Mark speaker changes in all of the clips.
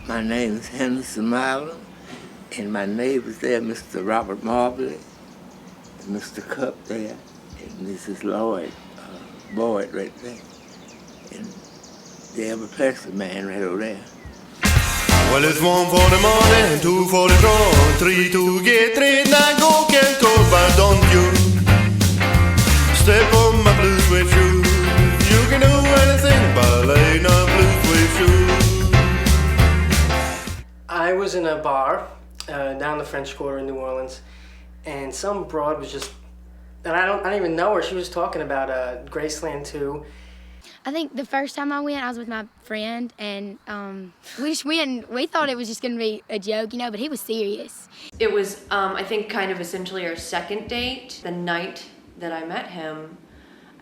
Speaker 1: My name is Henderson Milam, and my neighbors there, Mr. Robert Marbley, and Mr. Cup there, and Mrs. Lloyd Boyd right there, and the Elvis Presley man right over there.
Speaker 2: Well, it's 1 for the morning, 2 for the draw, 3 to get 3, now go can't go, but don't you step on my blue suede shoes. You can do anything but lay no blue suede shoes.
Speaker 3: I was in a bar down the French Quarter in New Orleans, and some broad was just, and I don't even know her. She was talking about Graceland Too.
Speaker 4: I think the first time I went, I was with my friend, and we just went. We thought it was just going to be a joke, but he was serious.
Speaker 5: It was, I think, kind of essentially our second date. The night that I met him,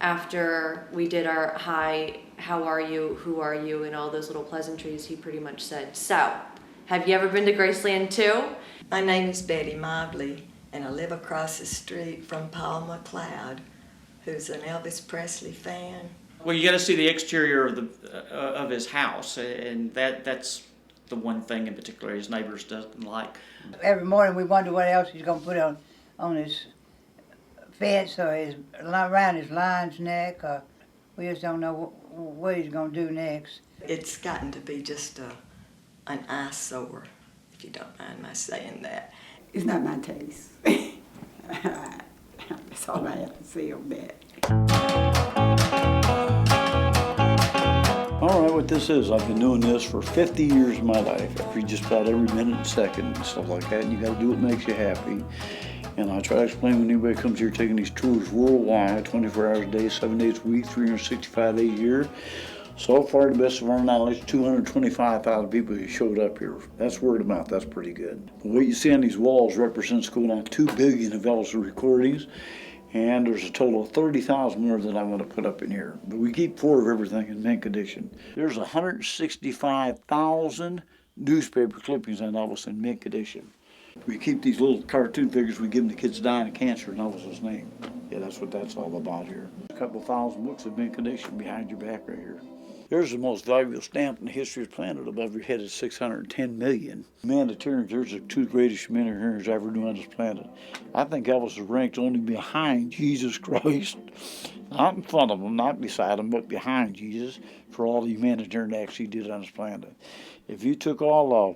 Speaker 5: after we did our hi, how are you, who are you, and all those little pleasantries, he pretty much said, "So, have you ever been to Graceland Too?"
Speaker 6: My name is Betty Mobley, and I live across the street from Paul McLeod, who's an Elvis Presley fan.
Speaker 7: Well, you got to see the exterior of his house, and that's the one thing in particular his neighbors doesn't like.
Speaker 8: Every morning we wonder what else he's going to put on his fence or around his lion's neck, or we just don't know what he's going to do next.
Speaker 6: It's gotten to be just an eyesore, if you don't mind my saying that.
Speaker 9: It's not my taste. That's all I have to say on that.
Speaker 10: All right, what this is, I've been doing this for 50 years of my life, every just about every minute and second and stuff like that, and you got to do what makes you happy. And I try to explain when anybody comes here taking these tours worldwide, 24 hours a day, 7 days a week, 365 days a year. So far, to the best of our knowledge, 225,000 people who showed up here. That's word of mouth, that's pretty good. What you see on these walls represents going on 2 billion of Elvis recordings. And there's a total of 30,000 more that I want to put up in here. But we keep 4 of everything in mint condition. There's 165,000 newspaper clippings on Elvis in mint condition. We keep these little cartoon figures we give them to kids dying of cancer in Elvis's name. Yeah, that's what that's all about here. A couple thousand books in mint condition behind your back right here. There's the most valuable stamp in the history of the planet. Above your head is 610 million. Humanitarians, there's the 2 greatest humanitarians ever knew on this planet. I think Elvis is ranked only behind Jesus Christ. Not in front of him, not beside him, but behind Jesus for all the humanitarian acts he did on this planet. If you took all the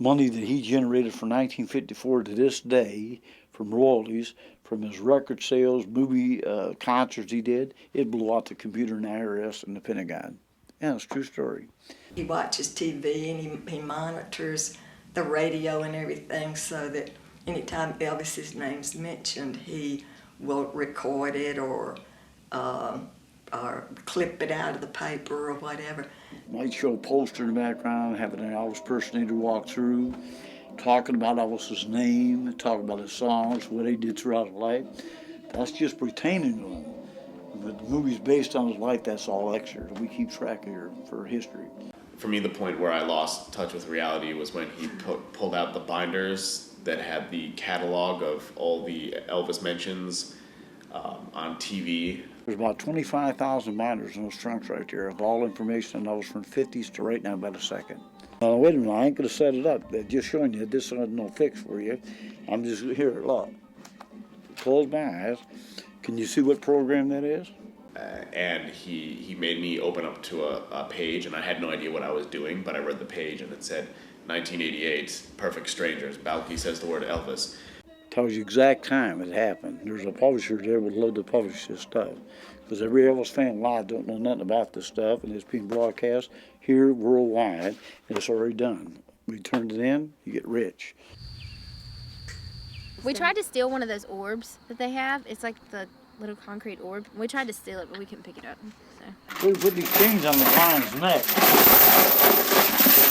Speaker 10: money that he generated from 1954 to this day from royalties, from his record sales, movie concerts he did, it blew out the computer in the IRS and the Pentagon. Yeah, it's a true story.
Speaker 6: He watches TV and he monitors the radio and everything so that anytime Elvis's name's mentioned, he will record it or clip it out of the paper or whatever.
Speaker 10: Might show a poster in the background, having an Elvis impersonator walk through, talking about Elvis's name, talking about his songs, what he did throughout his life. That's just pertaining to him. But the movie's based on his life, that's all extra. We keep track here for history.
Speaker 11: For me, the point where I lost touch with reality was when he pulled out the binders that had the catalog of all the Elvis mentions on TV.
Speaker 10: There's about 25,000 binders in those trunks right there of all information on Elvis from the 50s to right now by the second. Wait a minute, I ain't going to set it up. They're just showing you this is no fix for you. I'm just here, look. Close my eyes. Can you see what program that is?
Speaker 11: And he made me open up to a page, and I had no idea what I was doing, but I read the page, and it said, 1988, Perfect Strangers, Balky says the word Elvis.
Speaker 10: Tells you exact time it happened. There's a publisher there would love to publish this stuff. Because every Elvis fan live don't know nothing about this stuff, and it's being broadcast here worldwide, and it's already done. We turned it in, you get rich.
Speaker 4: We tried to steal one of those orbs that they have. It's like the little concrete orb. We tried to steal it, but we couldn't pick it up. So.
Speaker 10: We put these chains on the lion's neck.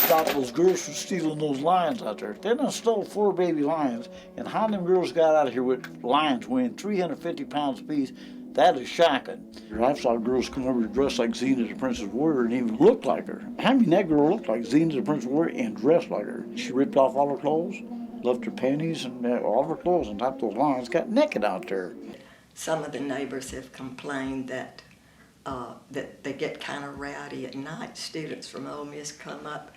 Speaker 10: Stop those girls from stealing those lions out there. They done stole 4 baby lions, and how them girls got out of here with lions weighing 350 pounds apiece, that is shocking. I saw girls come over dressed like Xena the Princess Warrior and even looked like her. I mean, that girl looked like Xena the Princess Warrior and dressed like her. She ripped off all her clothes, left her panties and all of her clothes on top of those lions, got naked out there.
Speaker 6: Some of the neighbors have complained that they get kind of rowdy at night. Students from Ole Miss come up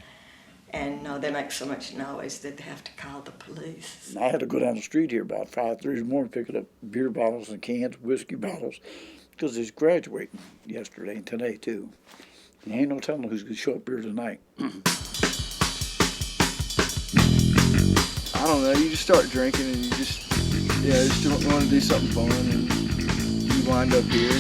Speaker 6: and they make so much noise that they have to call the police.
Speaker 10: I had to go down the street here about 5:30 in the morning, picking up beer bottles and cans, whiskey bottles, because he's graduating yesterday and today too. And ain't no telling who's gonna show up here tonight.
Speaker 12: I don't know, you just start drinking and you just want to do something fun and you wind up here.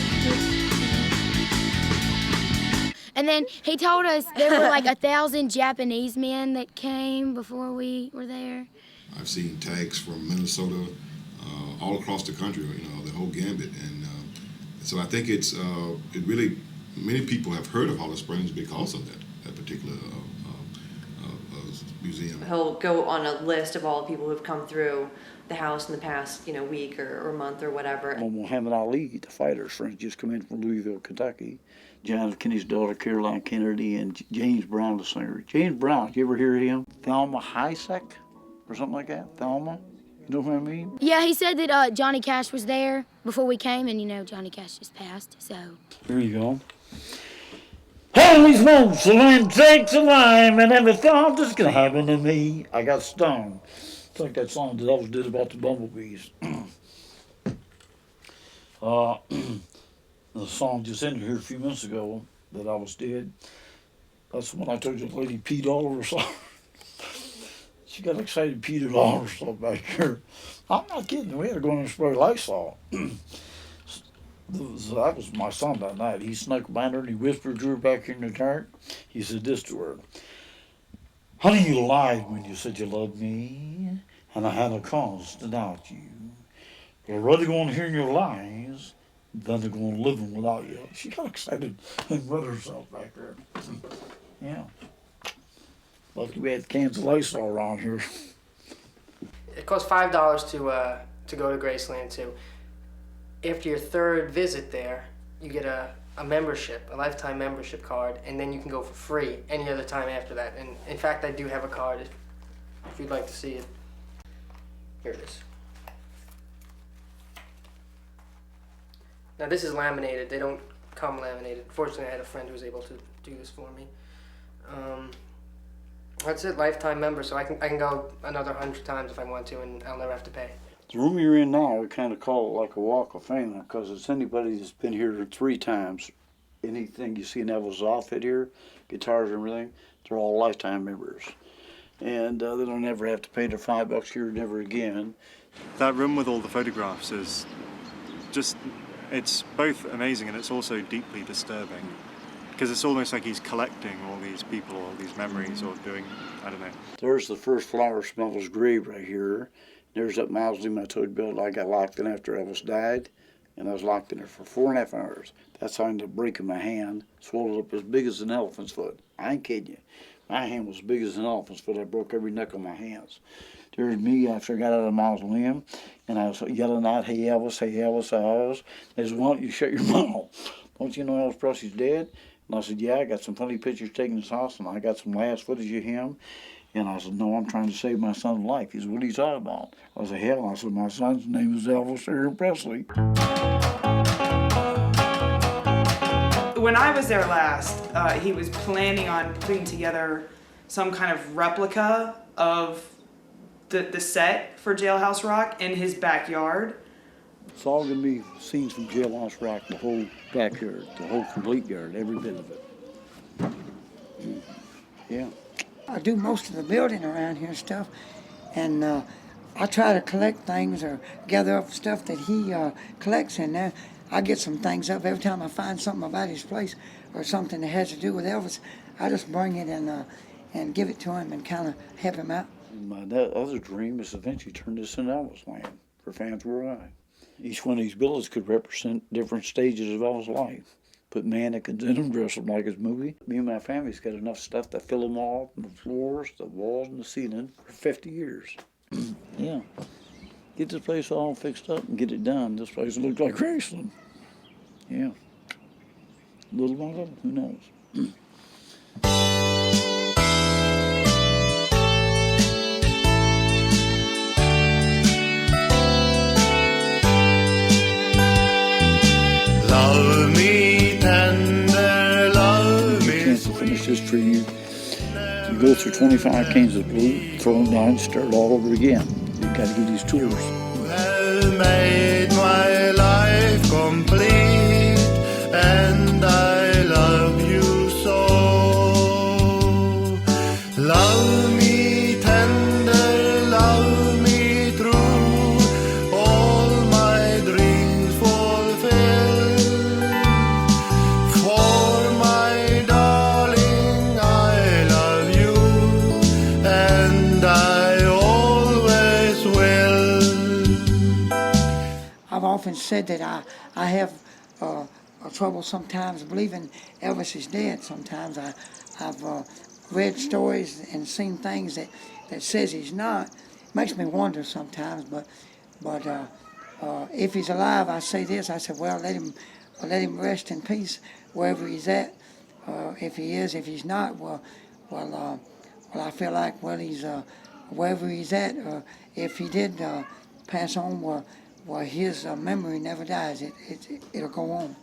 Speaker 4: And then he told us there were like 1,000 Japanese men that came before we were there.
Speaker 13: I've seen tags from Minnesota, all across the country, the whole gambit. And so I think it really, many people have heard of Holly Springs because of that particular museum.
Speaker 5: He'll go on a list of all the people who've come through the house in the past, week or month or whatever.
Speaker 10: Muhammad Ali, the fighter's friends, just come in from Louisville, Kentucky. John F. Kennedy's daughter, Caroline Kennedy, and James Brown, the singer. James Brown, did you ever hear of him? Thelma Hisack, or something like that? Thelma? You know what I mean?
Speaker 4: Yeah, he said that Johnny Cash was there before we came, and Johnny Cash just passed, so.
Speaker 10: Here you go. Holy smokes, the land takes a lime, and never thought this could happen to me. I got stoned. It's like that song that Elvis did about the bumblebees. The song just ended here a few minutes ago that I was dead. That's when I told you the lady peed all over herself. She got excited, peed all over herself back here. I'm not kidding. We had to go in and spray Lysol. So that was my son that night. He snuck behind her and he whispered to her back here in the dark. He said this to her. Honey, you lied when you said you loved me, and I had a cause to doubt you. But I'd rather go on hearing your lies than to go on living without you. She got excited and wet herself back there. Yeah. Luckily we had cans of Lysol around here.
Speaker 3: It costs $5 to go to Graceland Too. After your third visit there, you get a membership, a lifetime membership card, and then you can go for free any other time after that. And in fact, I do have a card if you'd like to see it. Here it is. Now this is laminated. They don't come laminated. Fortunately, I had a friend who was able to do this for me. That's it, lifetime member, so I can go another 100 times if I want to, and I'll never have to pay.
Speaker 10: The room you're in now, we kind of call it like a walk of fame because it's anybody that's been here 3 times. Anything you see in Elvis' outfit here, guitars and everything, they're all lifetime members. And they don't ever have to pay their $5 here, never again.
Speaker 14: That room with all the photographs is just, it's both amazing and it's also deeply disturbing. Because it's almost like he's collecting all these people, all these memories, or doing, I don't know.
Speaker 10: There's the first flower smeller's grave right here. There's that mausoleum I told you about. I got locked in after Elvis died, and I was locked in there for 4.5 hours. That's how I ended up breaking my hand, swallowed up as big as an elephant's foot. I ain't kidding you. My hand was as big as an elephant's foot. I broke every neck on my hands. There's me after I got out of the mausoleum, and I was yelling out, hey Elvis, hey Elvis, hey Elvis. They said, why don't you shut your mouth? Don't you know Elvis Presley's dead? And I said, yeah, I got some funny pictures taken in his house, and I got some last footage of him. And I said, no, I'm trying to save my son's life. He said, what are you talking about? I said, hell, I said, my son's name is Elvis Presley.
Speaker 15: When I was there last, he was planning on putting together some kind of replica of the set for Jailhouse Rock in his backyard.
Speaker 10: It's all going to be scenes from Jailhouse Rock, the whole backyard, the whole complete yard, every bit of it. Yeah.
Speaker 8: I do most of the building around here and stuff, and I try to collect things or gather up stuff that he collects in there. I get some things up every time I find something about his place or something that has to do with Elvis. I just bring it and give it to him and kind of help him out.
Speaker 10: My other dream is to eventually turn this into Elvis land for fans worldwide. Each one of these buildings could represent different stages of Elvis' life. Put mannequins in them, dress them like his movie. Me and my family's got enough stuff to fill them all, from the floors, the walls, and the ceiling for 50 years. Yeah. Get this place all fixed up and get it done. This place will look like Graceland. Yeah. Little by little, who knows?
Speaker 2: Love me tender, love me
Speaker 10: sweet. Finish this for you. You go through 25 cans of glue, throw them down, and stir it all over again. You got to get these tours.
Speaker 2: Have made my life complete, and I love you so. Love me tender, love me true, all my dreams fulfill. For my darling, I love you, and I always will.
Speaker 8: I've often said that I have trouble sometimes believing Elvis is dead. Sometimes I've read stories and seen things that says he's not. Makes me wonder sometimes, but if he's alive, I say this. I said, well, let him rest in peace wherever he's at. If he is, if he's not, well, I feel like, well, he's wherever he's at. If he did pass on, well, his memory never dies. It'll go on.